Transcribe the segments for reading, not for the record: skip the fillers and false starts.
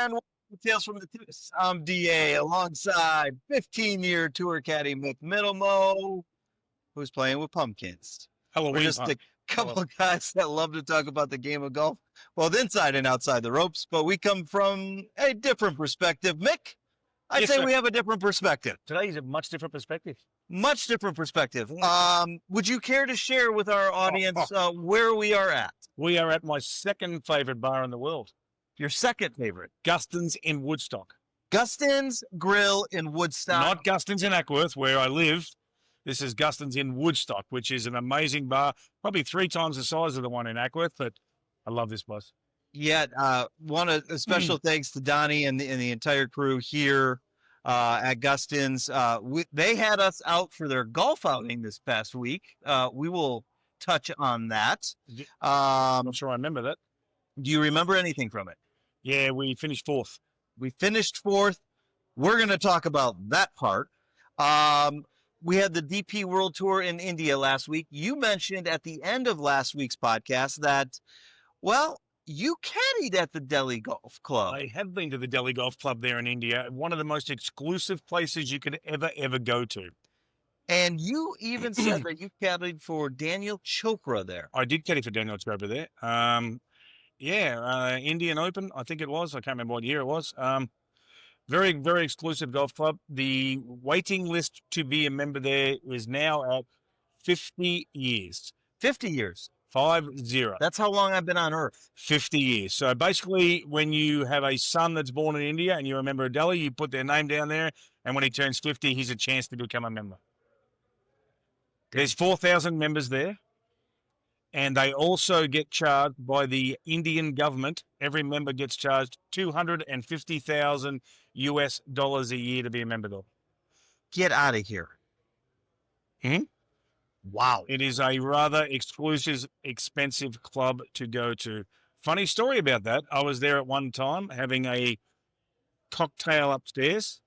And Tales from the Tips. I'm DA alongside 15-year tour caddy Mick Middlemo, who's playing with pumpkins. Hello, We're just a couple of guys that love to talk about the game of golf, both inside and outside the ropes, but we come from a different perspective. Mick, I'd say we have a different perspective. Today's a much different perspective. Much different perspective. Would you care to share with our audience where we are at? We are at my second favorite bar in the world. Your second favorite? Guston's in Woodstock. Guston's Grill in Woodstock. Not Guston's in Ackworth, where I live. This is Guston's in Woodstock, which is an amazing bar, probably 3 times the size of the one in Ackworth, but I love this place. Yeah, a special thanks to Donnie and the entire crew here at Guston's. They had us out for their golf outing this past week. We will touch on that. I'm not sure I remember that. Do you remember anything from it? Yeah, we finished 4th. We finished 4th. We're going to talk about that part. We had the DP World Tour in India last week. You mentioned at the end of last week's podcast that, well, you caddied at the Delhi Golf Club. I have been to the Delhi Golf Club there in India, one of the most exclusive places you could ever go to. And you even said that you caddied for Daniel Chopra there. I did caddy for Daniel Chopra there. Indian Open, I think it was. I can't remember what year it was. Very, very exclusive golf club. The waiting list to be a member there is now at 50 years. 50 years? 50. That's how long I've been on Earth. 50 years. So basically, when you have a son that's born in India and you're a member of Delhi, you put their name down there, and when he turns 50, he's a chance to become a member. There's 4,000 members there. And they also get charged by the Indian government. Every member gets charged $250,000 US a year to be a member of. Get out of here. Wow. It is a rather exclusive, expensive club to go to. Funny story about that. I was there at one time having a cocktail upstairs.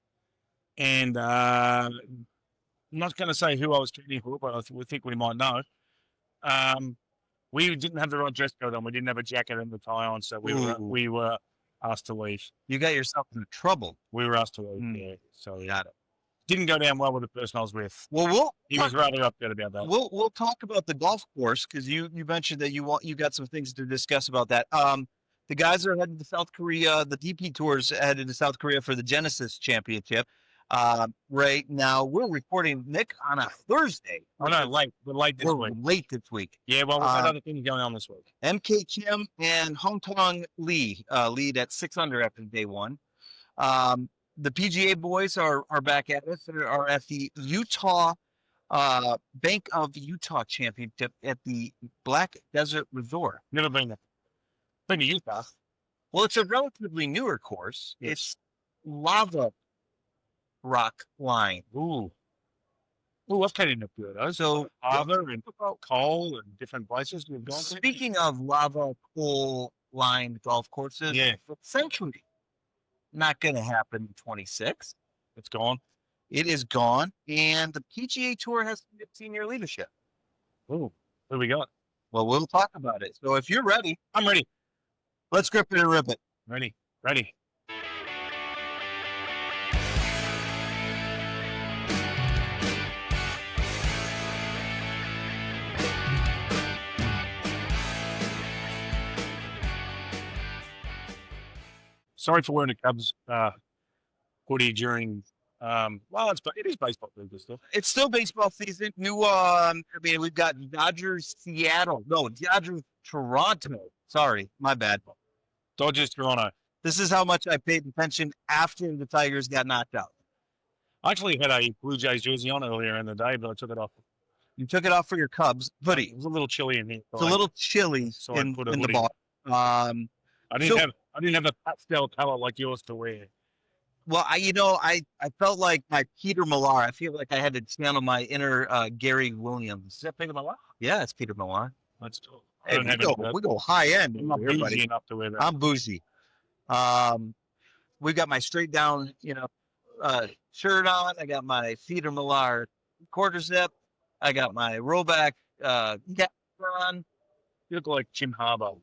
And I'm not going to say who I was trading for, but I think we might know. We didn't have the right dress code on. We didn't have a jacket and the tie on, so we were asked to leave. You got yourself into trouble. We were asked to leave. Yeah, so got it. Didn't go down well with the person I was with. Well, he was rather upset about that. We'll talk about the golf course because you mentioned that you got some things to discuss about that. The guys are headed to South Korea. The DP Tour's headed to South Korea for the Genesis Championship. Right now we're recording, Nick, on a Thursday. Oh no, late. We're late this week. Late this week. Yeah, well, we've got other things going on this week. MK Kim and Hong Tong Lee lead at 6 under after day one. The PGA boys are back at us. They are at the Utah Bank of Utah Championship at the Black Desert Resort. Never been there. Been to Utah. Well, it's a relatively newer course. Yes. It's lava rock line. Ooh, that's kind of good. So lava and coal and different places we've gone to. Speaking of lava coal lined golf courses, Century, not going to happen in 26. It's gone. It is gone, and the PGA Tour has senior leadership. Ooh, what do we got? Well, we'll talk about it. So if you're ready, I'm ready. Let's grip it and rip it. Ready. Sorry for wearing a Cubs hoodie during. It is baseball season still. It's still baseball season. We've got Dodgers Seattle. No, Dodgers Toronto. Sorry, my bad. Dodgers Toronto. This is how much I paid attention after the Tigers got knocked out. I actually had a Blue Jays jersey on earlier in the day, but I took it off. You took it off for your Cubs hoodie. It was a little chilly in here. It's a little chilly in the ball. I didn't have a pastel color like yours to wear. Well, I felt like my Peter Millar. I feel like I had to channel my inner Gary Williams. Is that Peter Millar? Yeah, it's Peter Millar. That's cool. Hey, we go high end. I'm not bougie enough to wear that. I'm bougie. We've got my straight down, shirt on. I got my Peter Millar quarter zip. I got my rollback cap on. You look like Jim Harbaugh.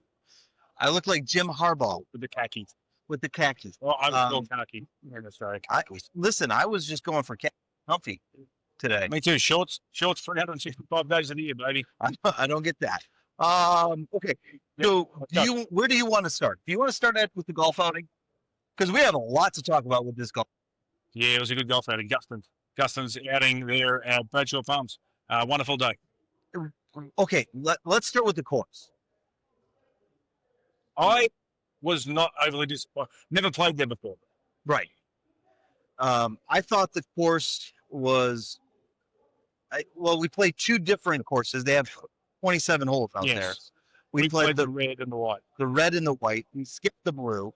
I look like Jim Harbaugh with the khakis. with the khakis. Well, I was still khaki. Sorry. Listen, I was just going for comfy today. Me too. Shorts 365 days of the year, baby. I don't get that. Okay. So where do you want to start? Do you want to start with the golf outing? Because we have a lot to talk about with this golf. Yeah, it was a good golf outing. Guston's outing there at Bradshaw Farms. Wonderful day. Okay, let's start with the course. I was not overly disappointed. Never played there before. Right. I thought the course was. We played two different courses. They have 27 holes out there. We played the red and the white. The red and the white. We skipped the blue.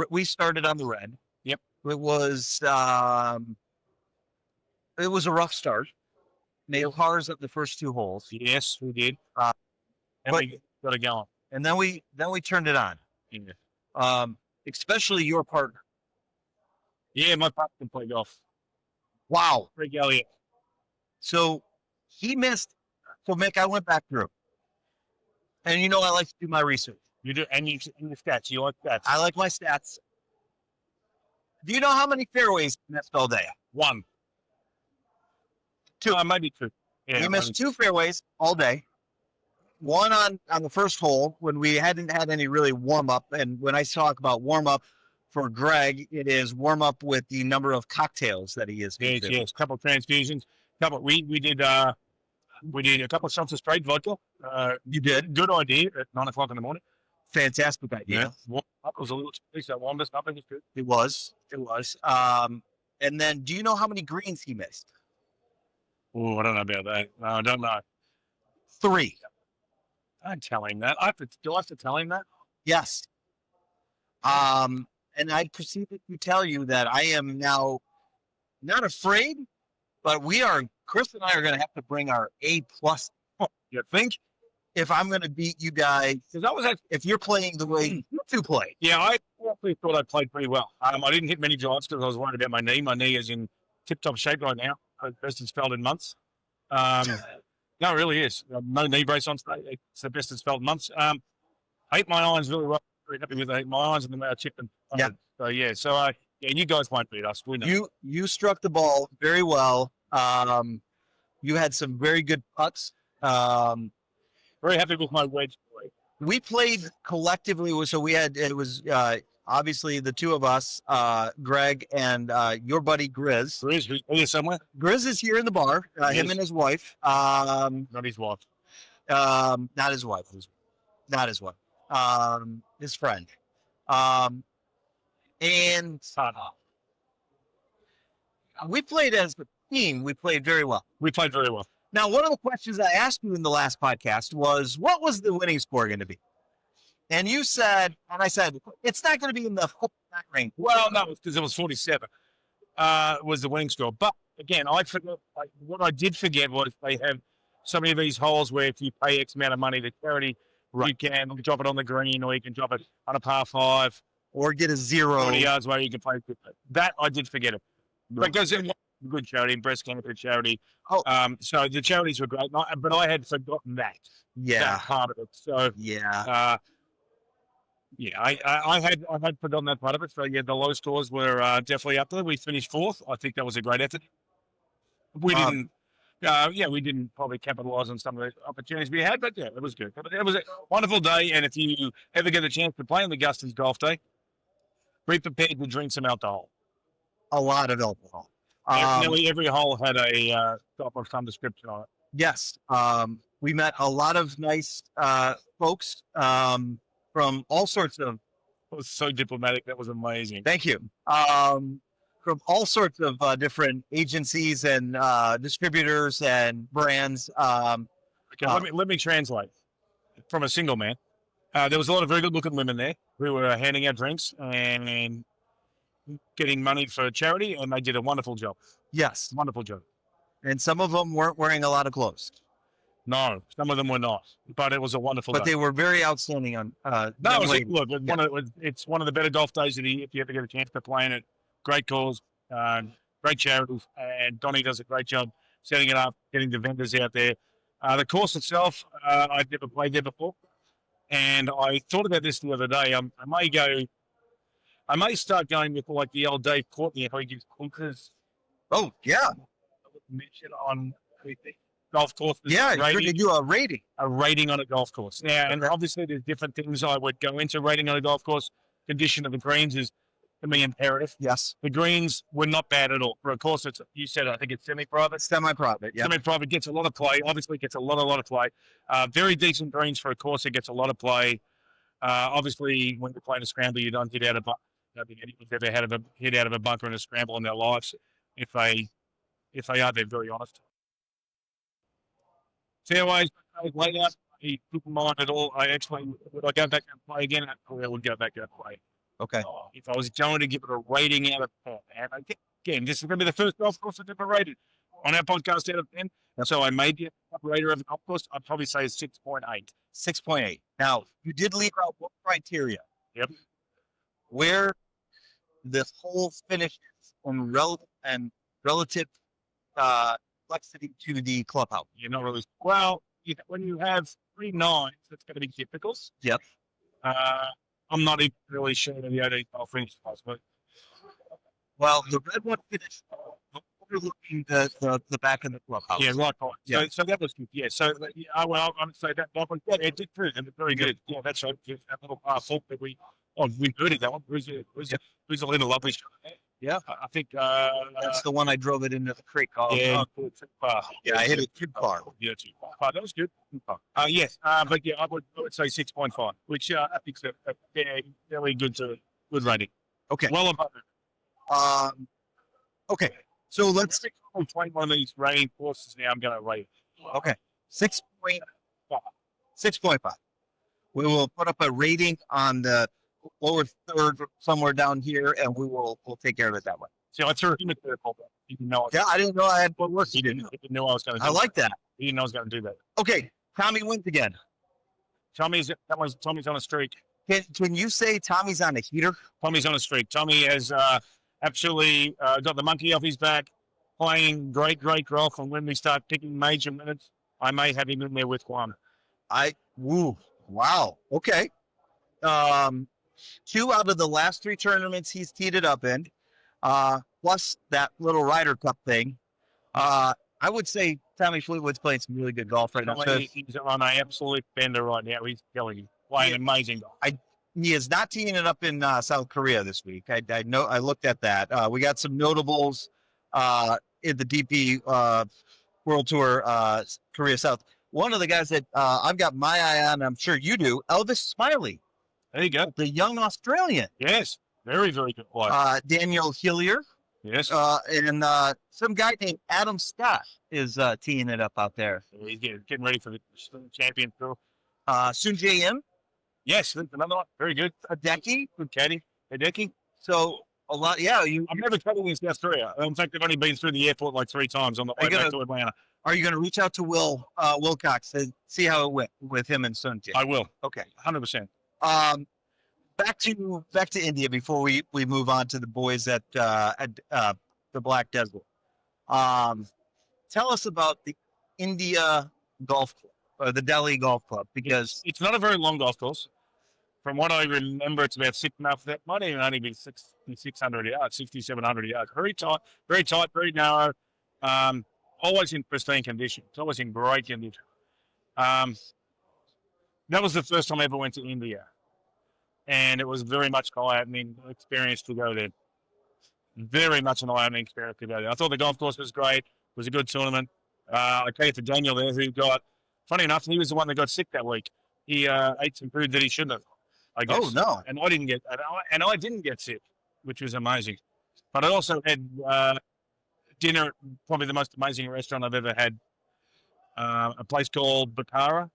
We started on the red. Yep. It was a rough start. Made pars up the first two holes. Yes, we did. And we got it going. And then we turned it on. Yeah. Especially your partner. Yeah, my partner can play golf. Wow. Greg Elliott. So he missed. So Mick, I went back through. And I like to do my research. You do, and you the stats. You like stats. I like my stats. Do you know how many fairways he missed all day? One. Two. Maybe two. Yeah, he missed two fairways all day. One on the first hole when we hadn't had any really warm up. And when I talk about warm up for Greg, it is warm up with the number of cocktails that he is. Yes. A couple of transfusions. We did a couple of shots of straight vodka. You did. Good idea at 9 o'clock in the morning. Fantastic idea. Yeah. It was a little chilly, so warmed us up. It was good. It was. And then, do you know how many greens he missed? Oh, I don't know about that. No, I don't know. 3. Don't tell him that. Do I have to tell him that? Yes. And I proceeded to tell you that I am now not afraid, but Chris and I are going to have to bring our A+. You think? If I'm going to beat you guys, if you're playing the way you two play. Yeah, I actually thought I played pretty well. I didn't hit many drives because I was worried about my knee. My knee is in tip-top shape right now. Best it's felt in months. No, it really is. No knee brace on today. It's the best it's felt in months. I hit my irons really well. Very happy with my irons and the chipped them. Yeah. So you guys won't beat us. We know. You struck the ball very well. You had some very good putts. Very happy with my wedge play. We played collectively, so it was obviously the two of us, Greg and your buddy Grizz. Grizz, who's here somewhere? Grizz is here in the bar. Him and his wife. Not his wife. Not his wife. Not his wife. His friend. And we played as a team. We played very well. Now, one of the questions I asked you in the last podcast was, what was the winning score going to be? And you said, and I said, it's not going to be in the range. Well, no, because it was 47 was the winning score. But, again, I forgot. What I did forget was they have so many of these holes where if you pay X amount of money to charity, you can drop it on the green or you can drop it on a par 5. Or get a 0. 20 yards where you can play. That I did forget it. Because it was a good charity, breast cancer charity. So the charities were great, but I had forgotten that. Yeah. That part of it. So yeah. I had forgotten that part of it. So yeah, the low scores were definitely up there. We finished 4th. I think that was a great effort. We didn't probably capitalize on some of the opportunities we had, but yeah, it was good. It was a wonderful day, and if you ever get a chance to play on the Guston's Golf Day, be prepared to drink some alcohol. A lot of alcohol. Nearly every hole had a stop of some description on it. Yes. We met a lot of nice folks from all sorts of. It was so diplomatic. That was amazing. Thank you. From all sorts of different agencies and distributors and brands. Okay, let me translate. From a single man, there was a lot of very good-looking women there who were handing out drinks and getting money for charity, and they did a wonderful job. Yes. Wonderful job. And some of them weren't wearing a lot of clothes. No, some of them were not, but it was a wonderful day. But they were very outstanding on it's one of the better golf days of the year if you ever get a chance to play in it. Great cause, great charities, and Donnie does a great job setting it up, getting the vendors out there. The course itself, I've never played there before. And I thought about this the other day. I may start going with like the old Dave Courtney, how he gives clunkers Oh, yeah. mention on golf courses. Yeah, you're going to do a rating. A rating on a golf course. Now, and Okay. obviously there's different things I would go into rating on a golf course. Condition of the greens is, to me, imperative. Yes. The greens were not bad at all. For a course, you said, I think it's semi-private. Semi-private, yeah. Semi-private gets a lot of play. Obviously, gets a lot of play. Very decent greens for a course. It gets a lot of play. Obviously, when you're playing a scramble, you don't hit out of. I don't think anyone's ever had a hit out of a bunker in a scramble in their lives. If they are, they're very honest. Fairways, layout, he didn't mind at all. I actually, would I go back and play again? I probably would go back and play. Okay. If I was going to give it a rating out of 10, and again, this is going to be the first golf course I've ever rated on our podcast out of 10. Yep. So I made the rater of the golf course. I'd probably say 6.8. 6.8. Now, you did leave out one criteria. Yep. Where this whole finishes and relative complexity to the clubhouse. You're not really well. When you have 3 9s, that's going to be difficult. Yep. I'm not even really sure that the OD will finish was, but Well, the red one finished overlooking the back of the clubhouse. yeah, right. Point. Yeah. So that was good. Yeah. So well, I'm say that one. Yeah, it did prove and very good. Yeah, that's right. That little fault that we birdied that one. It was a little lovely shot. Yeah. I think That's the one I drove it into the creek. yeah, Yeah, I hit it too far. Yeah, too far. That was good. Yes, but yeah, I would say 6.5, which I think is a fairly good rating. Okay. Well above it. Okay. So let's. Playing one of these rating courses now. I'm going to rate it. Okay. 6.5. We will put up a rating on the lower third somewhere down here, and we'll take care of it that way. So I threw him at third hole. He didn't know. Yeah, I didn't know I had what work. He didn't know I was going to do I like that. He didn't know I was going to do that. Okay. Tommy wins again. Tommy's on a streak. Can you say Tommy's on a heater? Tommy's on a streak. Tommy has absolutely got the monkey off his back, playing great golf. And when we start picking major minutes, I may have him in there with one. Wow. Okay. 2 out of the last 3 tournaments he's teed it up in, plus that little Ryder Cup thing. I would say Tommy Fleetwood's playing some really good golf right now. So He's on an absolute bender right now. He's killing it. Playing amazing golf. he is not teeing it up in South Korea this week. I know. I looked at that. We got some notables in the DP World Tour Korea South. One of the guys that I've got my eye on, I'm sure you do, Elvis Smiley. There you go. The young Australian. Yes. Very, very good player. Daniel Hillier. Yes. And some guy named Adam Scott is teeing it up out there. He's getting ready for the champion tour. Sun Jae-im. Yes, another one. Very good. Hideki. Good caddy. Hideki. So a lot. Yeah. I've never caddied in South Korea. In fact, I've only been through the airport like 3 times on the way back to Atlanta. Are you going to reach out to Wilcox and see how it went with him and Sun Jae? I will. Okay. 100%. Back to India before we move on to the boys at the Black Desert. Tell us about the India Golf Club, or the Delhi Golf Club, because it's not a very long golf course. From what I remember, it's about 6.5. That might even only be 6,600 yards, 6,700 yards. Very tight, very narrow. Always in pristine condition. It's always in great condition. That was the first time I ever went to India. And it was very much an eye-opening experience to go there. Very much an eye-opening experience to go there. I thought the golf course was great. It was a good tournament. I gave it to Daniel there, who funny enough, he was the one that got sick that week. He ate some food that he shouldn't have, I guess. Oh, no. And I didn't get sick, which was amazing. But I also had dinner at probably the most amazing restaurant I've ever had, a place called Bakara.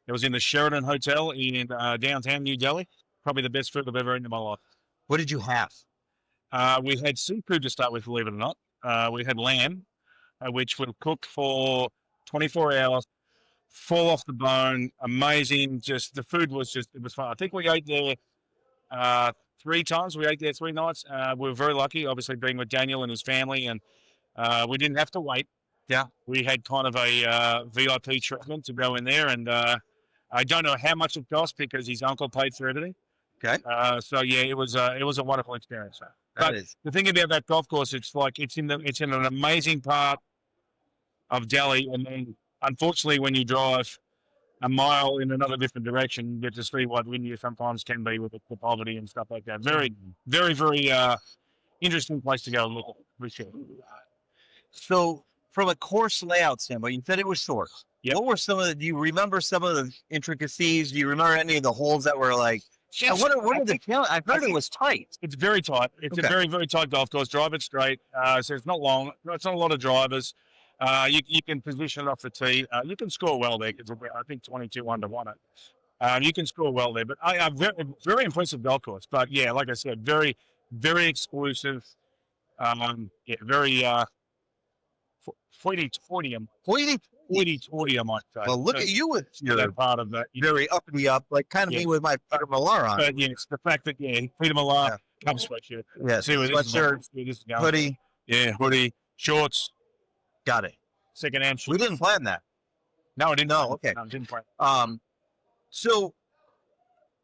It was in the Sheraton Hotel in downtown New Delhi. Probably the best food I've ever eaten in my life. What did you have? We had seafood to start with, believe it or not. We had lamb, which would cook for 24 hours, fall off the bone, amazing. Just the food was it was fun. I think we ate there 3 times. We ate there 3 nights. We were very lucky, obviously, being with Daniel and his family, and we didn't have to wait. Yeah. We had kind of a VIP treatment to go in there, and I don't know how much it cost because his uncle paid for everything. Okay. So yeah, it was a wonderful experience. But the thing about that golf course, it's in an amazing part of Delhi, and then unfortunately, when you drive a mile in another different direction, you get to see what India sometimes can be with the poverty and stuff like that. Very, very, very interesting place to go and look at. For sure. So, from a course layout standpoint, you said it was short. Yep. What were some of the? Do you remember some of the intricacies? Do you remember any of the holes that were like? What are the? I heard it was tight. It's very tight. It's a very, very tight golf course. Drive it straight. So it's not long. It's not a lot of drivers. You can position it off the tee. You can score well there because I think 22 under won it. You can score well there, but very, very impressive golf course. But yeah, like I said, very, very exclusive. Very hoity-toity, I might say. Well, look at you with your part of that. Very up and up, like kind of me with my Peter Millar on. But yes, the fact that Peter Millar, come sweatshirt. Yes, see where sweatshirt, this is going. hoodie. Yeah, hoodie, shorts. Got it. Second-hand shorts. We didn't plan that. No, I didn't. No, okay. No, I didn't plan. So,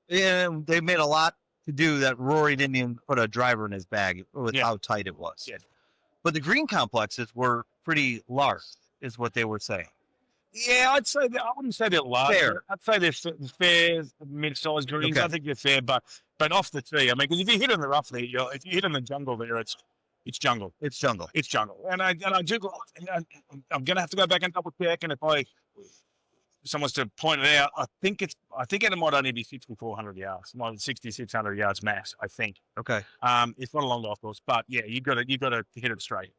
they made a lot to do that. Rory didn't even put a driver in his bag with how tight it was. Yeah. But the green complexes were pretty large, is what they were saying. Yeah, I wouldn't say they're large. Fair. I'd say they're fair, mid-sized greens. Okay. I think they're fair, but off the tee. I mean, because if you hit in the rough there, if you hit in the jungle there, it's jungle. It's jungle. It's jungle. And I do. I'm going to have to go back and double check. And if someone's to point it out, I think it might only be 6,400 yards, more than 6,600 yards max. I think. Okay. It's not a long golf course, but yeah, you got to hit it straight.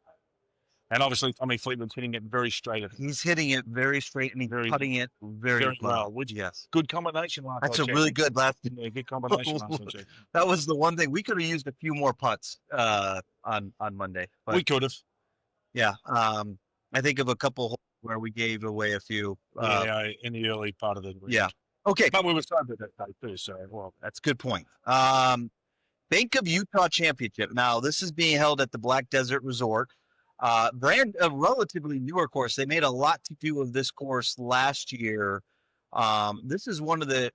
And obviously, Tommy Fleetwood's hitting it very straight. He's hitting it very straight, and he's putting it very well. Yes. Good combination last That's a really good last. Yeah, good combination last week. That was the one thing. We could have used a few more putts on Monday. But we could have. Yeah. I think of a couple where we gave away a few. In the early part of the week. Yeah. Okay. But we were starting that day too, so that's a good point. Bank of Utah Championship. Now, this is being held at the Black Desert Resort. A relatively newer course. They made a lot to do of this course last year. This is one of the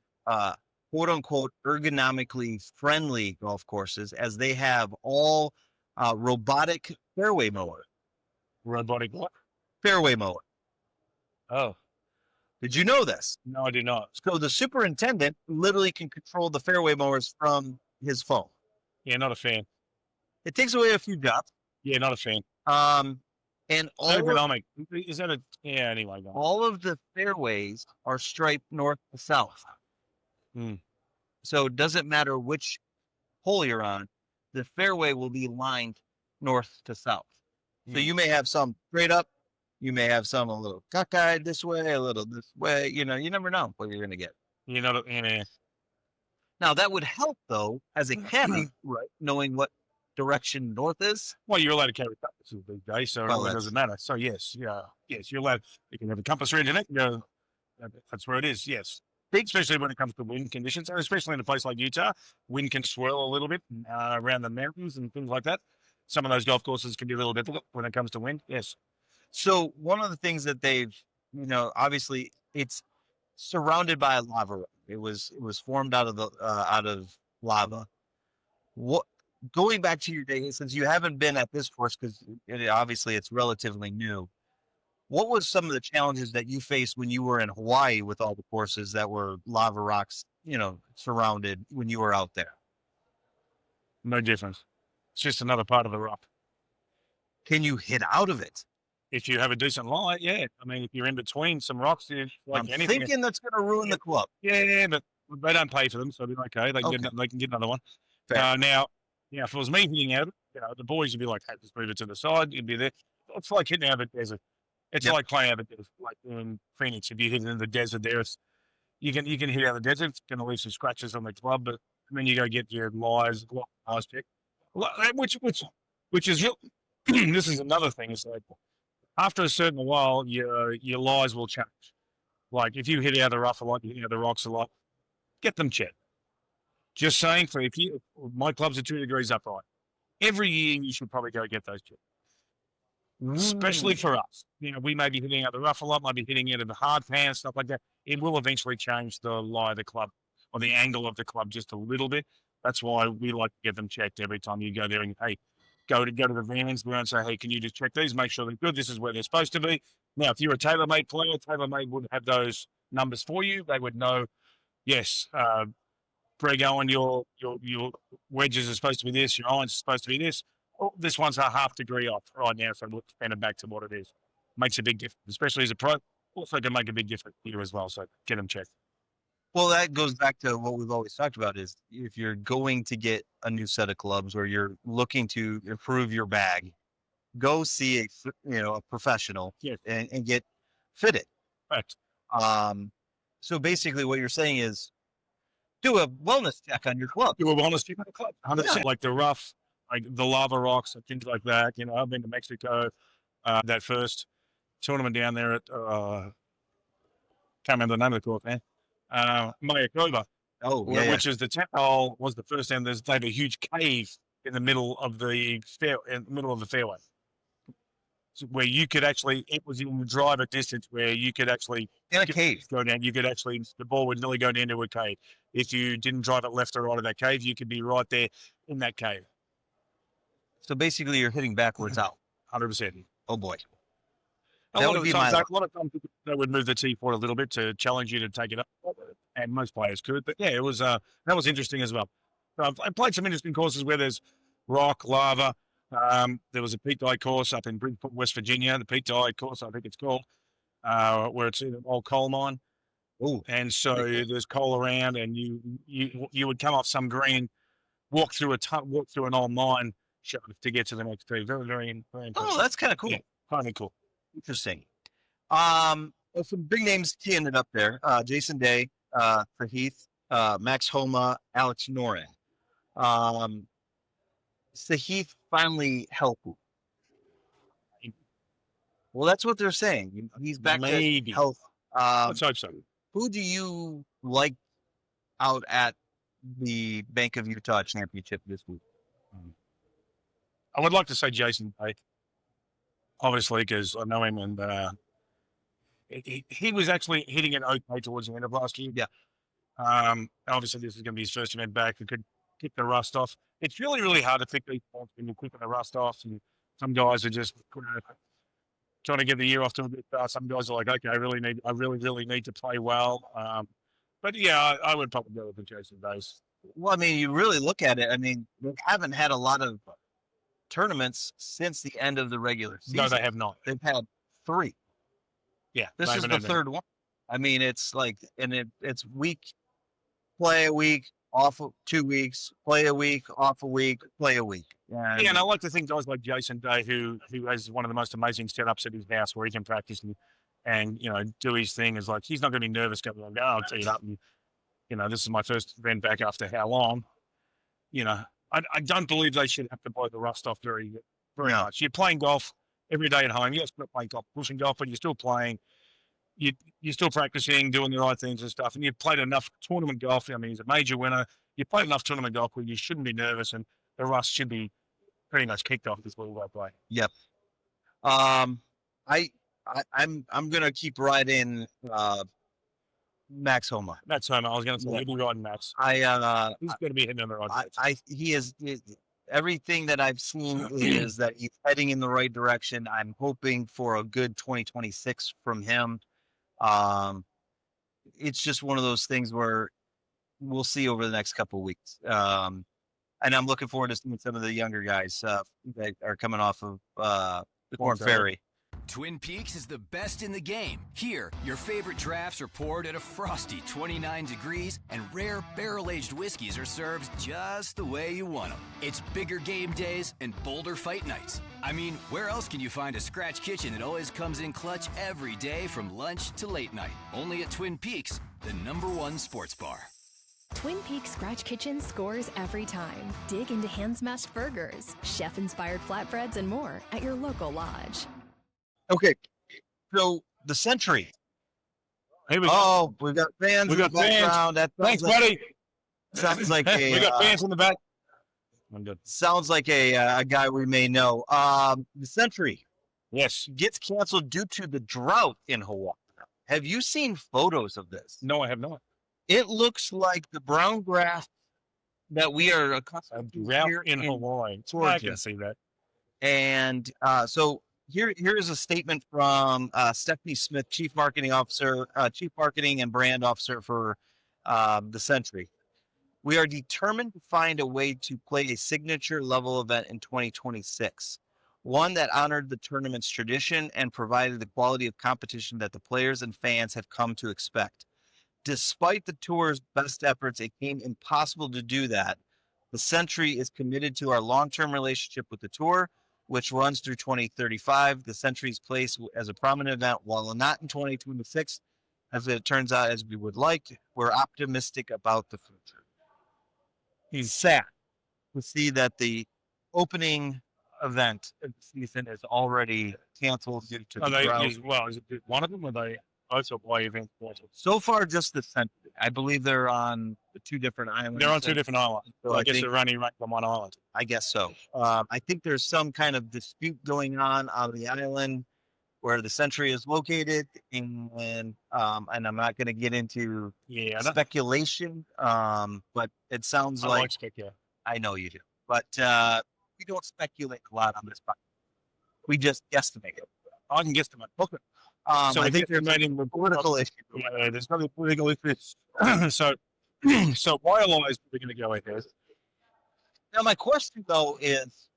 quote unquote ergonomically friendly golf courses, as they have all robotic fairway mower. Robotic what? Fairway mower. Oh. Did you know this? No, I did not. So the superintendent literally can control the fairway mowers from his phone. Yeah, not a fan. It takes away a few jobs. Yeah, not a fan. And ergonomic. Is that anyway. Go on. All of the fairways are striped north to south. So it doesn't matter which hole you're on, the fairway will be lined north to south. So you may have some straight up, you may have some a little cockeyed this way, a little this way. You never know what you're going to get. Now that would help though, as a caddy, right? Knowing what direction north is. Well, you're allowed to carry compasses these days, so it doesn't matter. So yes, you're allowed. You can have a compass around your neck. That's where it is. Yes, especially when it comes to wind conditions, and especially in a place like Utah, wind can swirl a little bit around the mountains and things like that. Some of those golf courses can be a little difficult when it comes to wind. Yes. So one of the things that they've, obviously it's surrounded by a lava rock. It was formed out of lava. Going back to your day, since you haven't been at this course, because obviously it's relatively new, what was some of the challenges that you faced when you were in Hawaii with all the courses that were lava rocks, surrounded when you were out there? No difference. It's just another part of the rock. Can you hit out of it? If you have a decent lie, yeah. I mean, if you're in between some rocks, I'm thinking that's going to ruin the club. Yeah, but they don't pay for them, so they're okay. They can get another one. Now, if it was me hitting out, the boys would be like, "Hey, just move it to the side." You'd be there. It's like hitting out of the desert. It's like playing out of the desert, like in Phoenix. If you hit it in the desert, you can hit out of the desert. It's going to leave some scratches on the club, but then you go get your lies checked. Which is real. This is another thing. It's like after a certain while, your lies will change. Like if you hit out of the rough a lot, you hit out of the rocks a lot, get them checked. Just saying, my clubs are 2 degrees upright. Every year, you should probably go get those checked. especially for us. We may be hitting out the rough a lot, might be hitting into the hard pan, stuff like that. It will eventually change the lie of the club or the angle of the club just a little bit. That's why we like to get them checked every time you go there and, hey, go to the vans there and say, hey, can you just check these, make sure they're good? This is where they're supposed to be. Now, if you're a TaylorMade player, TaylorMade would have those numbers for you. They would know, yes, Greg Owen, your wedges are supposed to be this, your irons are supposed to be this. Oh, this one's a half degree off right now, so let's bend it back to what it is. Makes a big difference, especially as a pro. Also can make a big difference here as well, so get them checked. Well, that goes back to what we've always talked about is if you're going to get a new set of clubs or you're looking to improve your bag, go see a professional and get fitted. Correct. So basically what you're saying is do a wellness check on your club. Do a wellness check on the club. 100%. Like the rough, like the lava rocks and things like that. I've been to Mexico, that first tournament down there at, can't remember the name of the course, man. Mayakoba, which is the 10th hole, was the first time. They have a huge cave in the middle of the fairway, so where you could actually, it was in driver distance where you could actually in a cave go down. You could actually, the ball would nearly go into a cave. If you didn't drive it left or right of that cave, you could be right there in that cave. So basically, you're hitting backwards out. 100%. Oh boy. A lot of times they would move the tee forward a little bit to challenge you to take it up, and most players could. But yeah, it was that was interesting as well. I played some interesting courses where there's rock, lava. There was a peak dye course up in Bridgeport, West Virginia. The peak dye course, I think it's called, where it's in an old coal mine. Ooh. And so there's coal around, and you would come off some green, walk through an old mine shaft to get to the next tee. Very, very, very impressive. Oh, that's kind of cool. Yeah, kind of cool. Interesting. Some big names teeing it up there. Jason Day, for Heath, Max Homa, Alex Noren. Sahith finally healthy. Well, that's what they're saying. He's back to health. Let's hope so. Who do you like out at the Bank of Utah Championship this week? I would like to say Jason Day, obviously, because I know him, and he was actually hitting it okay towards the end of last year. Yeah. Obviously, this is going to be his first event back. He could kick the rust off. It's really, really hard to pick these points when you're kicking the rust off. And some guys are just trying to get the year off to a bit fast. Some guys are like, okay, I really, really need to play well. But yeah, I would probably go with the Jason Days. Well, I mean, you really look at it. I mean, they haven't had a lot of tournaments since the end of the regular season. No, they have not. They've had 3. Yeah, this is the third one. I mean, it's like, and it's week, play a week, off 2 weeks, play a week, off a week, play a week. Yeah, and I like to think guys like Jason Day, who has one of the most amazing setups at his house where he can practice and do his thing. Is like he's not going to be nervous going, oh, I'll tee it up. And, this is my first event back after how long? I don't believe they should have to blow the rust off very much. You're playing golf every day at home. You're still playing golf, pushing golf, but you're still playing. You're still practicing, doing the right things and stuff. And you've played enough tournament golf. I mean, he's a major winner. You played enough tournament golf where you shouldn't be nervous, and the rust should be pretty much kicked off this little play. Yep. I'm gonna keep riding Max Homa. Max Homa. I was gonna say we'll be riding Max. He's gonna be hitting on the right. He is. Everything that I've seen is that he's heading in the right direction. I'm hoping for a good 2026 from him. It's just one of those things where we'll see over the next couple of weeks. And I'm looking forward to seeing some of the younger guys that are coming off of the Corn Ferry. Twin Peaks is the best in the game. Here, your favorite drafts are poured at a frosty 29 degrees, and rare barrel-aged whiskeys are served just the way you want them. It's bigger game days and bolder fight nights. I mean, where else can you find a scratch kitchen that always comes in clutch every day from lunch to late night? Only at Twin Peaks, the #1 sports bar. Twin Peaks Scratch Kitchen scores every time. Dig into hand-smashed burgers, chef-inspired flatbreads, and more at your local lodge. Okay, so the Century. Here we go. Oh, we've got fans in the background. Thanks, buddy. Sounds like a. We got fans in the back. I'm good. Sounds like a guy we may know. The Century. Yes. gets canceled due to the drought in Hawaii. Have you seen photos of this? No, I have not. It looks like the brown grass that we are A accustomed to drought here in Hawaii. I Georgia. can see that. And so here is a statement from Stephanie Smith, Chief Marketing and Brand Officer for the Century. We are determined to find a way to play a signature level event in 2026, one that honored the tournament's tradition and provided the quality of competition that the players and fans have come to expect. Despite the tour's best efforts, it became impossible to do that. The Century is committed to our long-term relationship with the tour, which runs through 2035. The Century's place as a prominent event, while not in 2026, as it turns out, as we would like, we're optimistic about the future. He's sad to see that the opening event of the season is already canceled due to the drought. Is it one of them, or they also play events? So far, just the Century. I believe they're on the two different islands. They're on two different islands. So I guess they're running right on one island. I guess so. I think there's some kind of dispute going on the island where the Century is located, and I'm not going to get into speculation, but it sounds I like speculation. I know you do, but we don't speculate a lot on this podcast. We just guesstimate it. I can guesstimate. Okay. So I think there's a political issue. Yeah, there's no political issues. so why lies we're going to go ahead? Now, my question though is,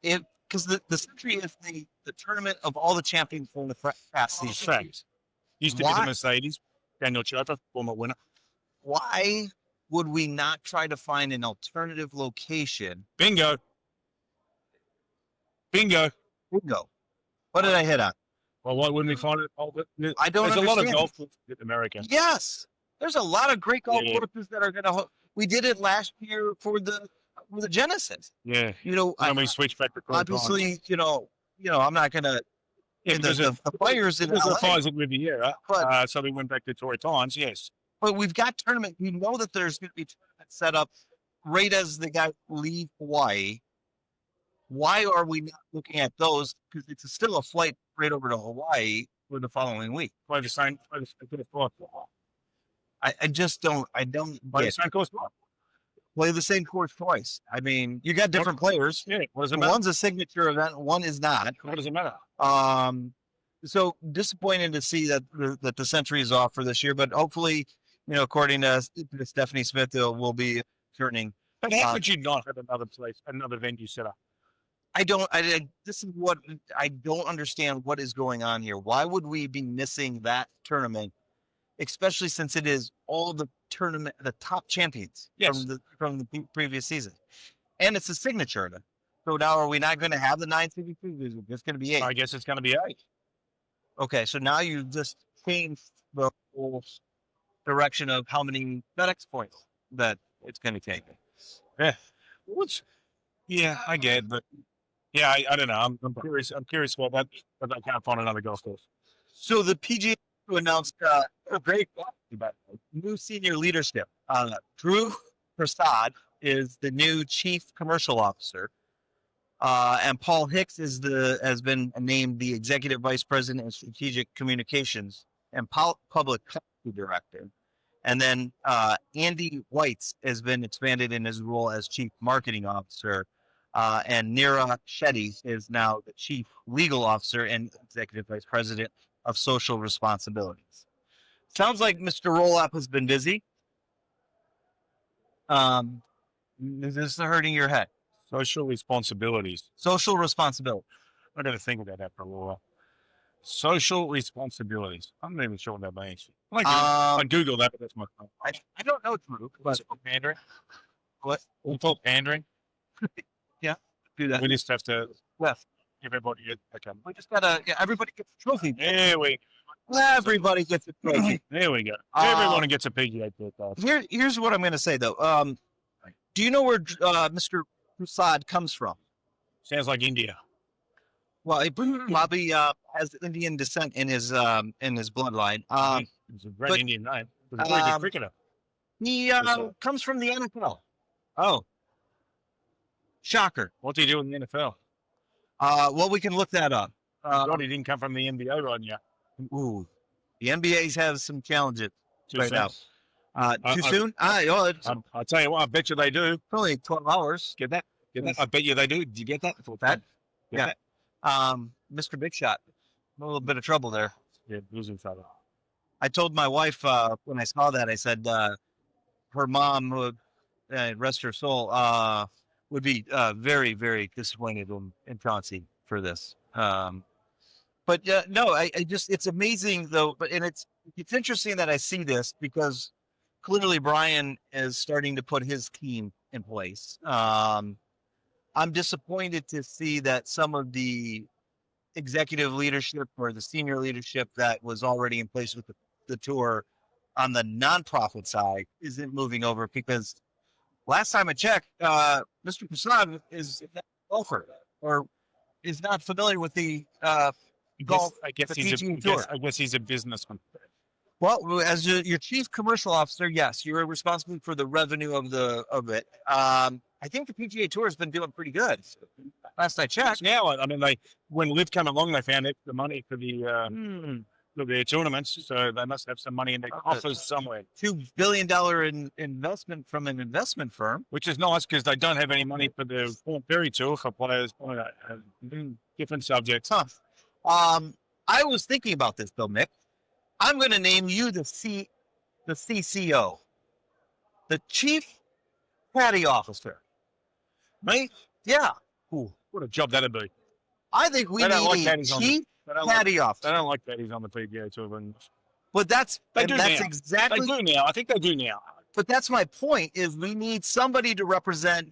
because the Century is the tournament of all the champions from the past season. Fact. Used to be the Mercedes. Daniel Chopper, former winner. Why would we not try to find an alternative location? Bingo. What did I hit on? Well, why wouldn't we find it? I don't There's understand. a lot of golf courses in America. Yes, there's a lot of great golf courses that are going to. We did it last year for the Genesis. Yeah. And we switched back to obviously, I'm not going to. The fires in the LA. fires in Riviera, But so we went back to Torrey Pines. Yes. But we've got tournament. We know that there's going to be tournaments set up right as the guys leave Hawaii. Why are we not looking at those? Because it's still a flight right over to Hawaii for the following week. Play the same course. I just don't. I don't Play the get same course. play the same course twice. I mean, you got different players. Yeah. What does it matter? One's a signature event. One is not. What does it matter? So disappointed to see that the Century is off for this year, but hopefully, according to Stephanie Smith, will be turning. But how could you not have another venue set up? This is what I don't understand. What is going on here? Why would we be missing that tournament, especially since it is all the top champions from the previous season, and it's a signature event. So now, are we not going to have the 9 signatures? It's just going to be 8. I guess it's going to be 8. Okay, so now you just changed the whole direction of how many FedEx points that it's going to take. Yeah. Yeah, I get it, but yeah, I don't know. I'm curious. I'm curious about that, but I can't find another golf course. So the PGA announced a great new senior leadership. Drew Prasad is the new chief commercial officer, and Paul Hicks has been named the executive vice president of strategic communications and public policy director. And then Andy Whites has been expanded in his role as chief marketing officer. And Neera Shetty is now the chief legal officer and executive vice president of social responsibilities. Sounds like Mr. Roloff has been busy. Is this hurting your head? Social responsibilities. Social responsibility. I got to think about that for a while. Social responsibilities. I'm not even sure what that means. I Google that, but that's my phone. I don't know, Drew. But pandering. What? We'll talk pandering. Yeah, do that. We just have to give everybody okay. We just gotta. Yeah, everybody gets a trophy. Everybody gets a trophy. There we go. Everyone gets a PGA Tour. Here's what I'm going to say though. Do you know where Mr. Prasad comes from? Sounds like India. Well, he probably has Indian descent in his bloodline. It's a great Indian name. He's a very good cricketer. He comes from the NFL. Oh, shocker! What's he doing in the NFL? Well, we can look that up. God, he didn't come from the NBA right now. Ooh, the NBA's have some challenges Too right soon. now. Too soon? It's I'll tell you what, I bet you they do. only 12 hours. Get that? Get that? I bet you they do. Did you get that? That? Get Yeah. that? Mr. Big Shot, a little bit of trouble there. Yeah, losing fella. I told my wife when I saw that, I said her mom would, rest her soul, would be very, very disappointed in Chauncey for this. But no, I just, it's amazing though. And it's interesting that I see this because clearly Brian is starting to put his team in place. I'm disappointed to see that some of the executive leadership or the senior leadership that was already in place with the tour on the nonprofit side isn't moving over, because last time I checked, Mr. Prasad is not a golfer or is not familiar with the golf. I guess the he's PGA a, Tour. I guess he's a businessman. Well, as your chief commercial officer, yes, you're responsible for the revenue of it. I think the PGA Tour has been doing pretty good. Last I checked. Now, I mean, when Liv came along, they found extra money for the tournaments, so they must have some money in their coffers somewhere. $2 billion investment from an investment firm. Which is nice because they don't have any money for the Ferry Tour for players. Different subjects. Huh. I was thinking about this, though, Mick. I'm going to name you the CCO, the Chief Caddy Officer. Me? Yeah. Ooh, what a job that'd be. I think we They don't need like a caddies on Chief They don't Caddy like, Officer. they don't like caddies on the PGA Tour. But that's They do now. exactly. They do now. I think they do now. But that's my point. Is we need somebody to represent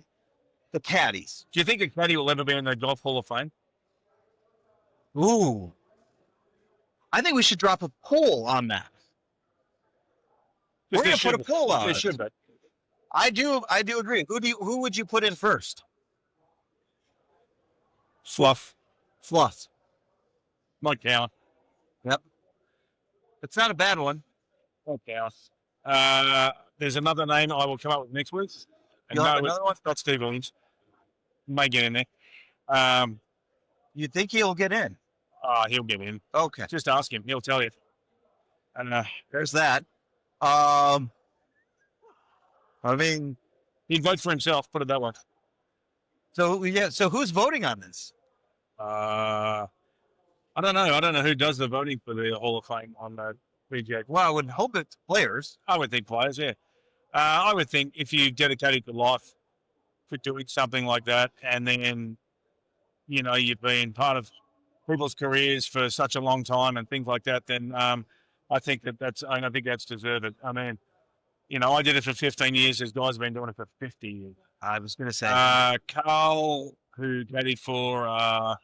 the caddies. Do you think a caddy will ever be in the Golf Hall of Fame? Ooh. I think we should drop a poll on that. We're going to put a poll on They it. should be. I do agree. Who would you put in first? Fluff. Mike Cowan. Yep. It's not a bad one. Mike Cowan. There's another name I will come up with next week. And You'll have no, another one? it's not Steve Williams. May get in there. You think he'll get in? He'll get in. Okay. Just ask him. He'll tell you. And There's that. I mean, he'd vote for himself. Put it that way. so yeah. So who's voting on this? I don't know. I don't know who does the voting for the Hall of Fame on the PGA. Well, I would hope it's players. I would think players, yeah. I would think if you dedicated your life for doing something like that, and then, you know, you've been part of people's careers for such a long time and things like that, then I think that's deserved. I mean, you know, I did it for 15 years. There's guys have been doing it for 50 years. I was going to say. Carl, who caddied for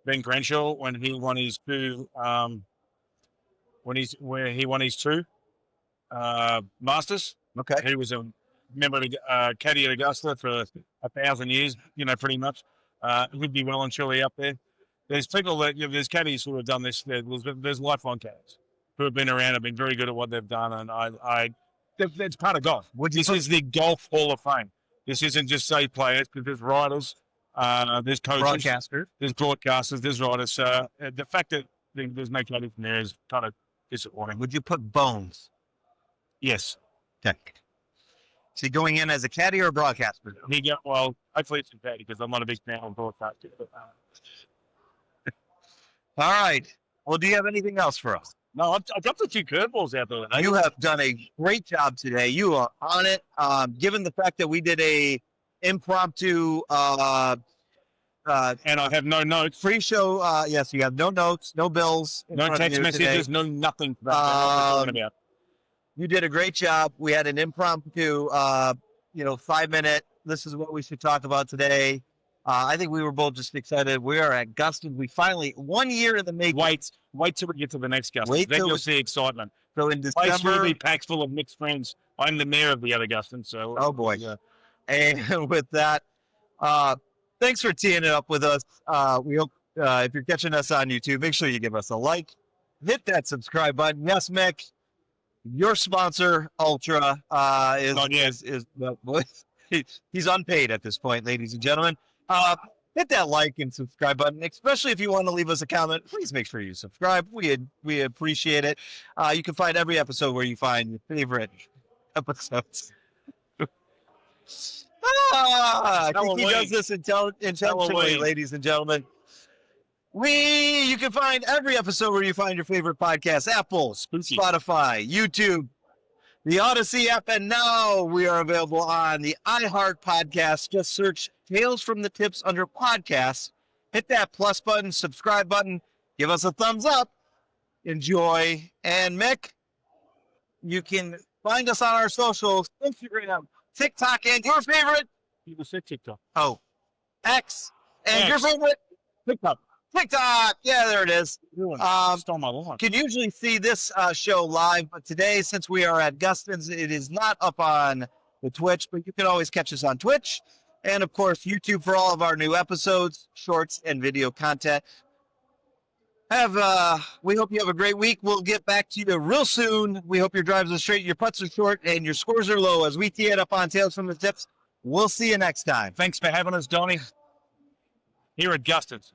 Ben Crenshaw when he won his two, he won his two Masters. Okay. He was a member of caddy at Augusta for 1,000 years, you know, pretty much. He'd be well and truly up there. There's people that, you know, there's caddies who have done this. There's lifelong caddies who have been around, have been very good at what they've done, and that's part of golf. This is the Golf Hall of Fame. This isn't just say players, because there's riders, there's coaches, there's broadcasters, there's riders. The fact that there's no caddies in there is kind of disappointing. Would you put Bones? Yes. Okay. Is he going in as a caddy or a broadcaster? Well, hopefully it's a caddy, because I'm not a big fan of broadcasting. All right. Well, do you have anything else for us? No, I've dropped a few curveballs out there. You have done a great job today. You are on it. Given the fact that we did a impromptu And I have no notes. pre-show, yes, you have no notes, no bills, in No front of text you messages, today. no nothing. About. You did a great job. We had an impromptu, 5-minute. This is what we should talk about today. I think we were both just excited. We are at Guston. We finally 1 year in the making. Wait till we get to the next Guston. Wait Then till you'll we- see excitement. So in Place will December, be packed full of mixed friends. I'm the mayor of the other Guston, so. Oh, boy. And with that, thanks for teeing it up with us. We hope if you're catching us on YouTube, make sure you give us a like, hit that subscribe button. Yes, Mick, your sponsor, Ultra, Not yet. is he's unpaid at this point, ladies and gentlemen. hit that like and subscribe button, especially if you want to leave us a comment. Please make sure you subscribe. We appreciate it. You can find every episode where you find your favorite episodes. I think he does this intentionally, ladies and gentlemen. You can find every episode where you find your favorite podcast: Apple, Spotify, YouTube, the Audacy app, and now we are available on the iHeart podcast. Just search Tales from the Tips under podcasts. Hit that plus button, subscribe button, give us a thumbs up. Enjoy. And Mick, you can find us on our socials: Instagram, TikTok, and your favorite. People said TikTok. Oh, X. And your favorite? TikTok. TikTok. Yeah, there it is. Stole my lawn. Can usually see this show live, but today, since we are at Guston's, it is not up on the Twitch, but you can always catch us on Twitch. And, of course, YouTube for all of our new episodes, shorts, and video content. We hope you have a great week. We'll get back to you real soon. We hope your drives are straight, your putts are short, and your scores are low as we tee it up on Tales from the Tips. We'll see you next time. Thanks for having us, Donnie, here at Guston's.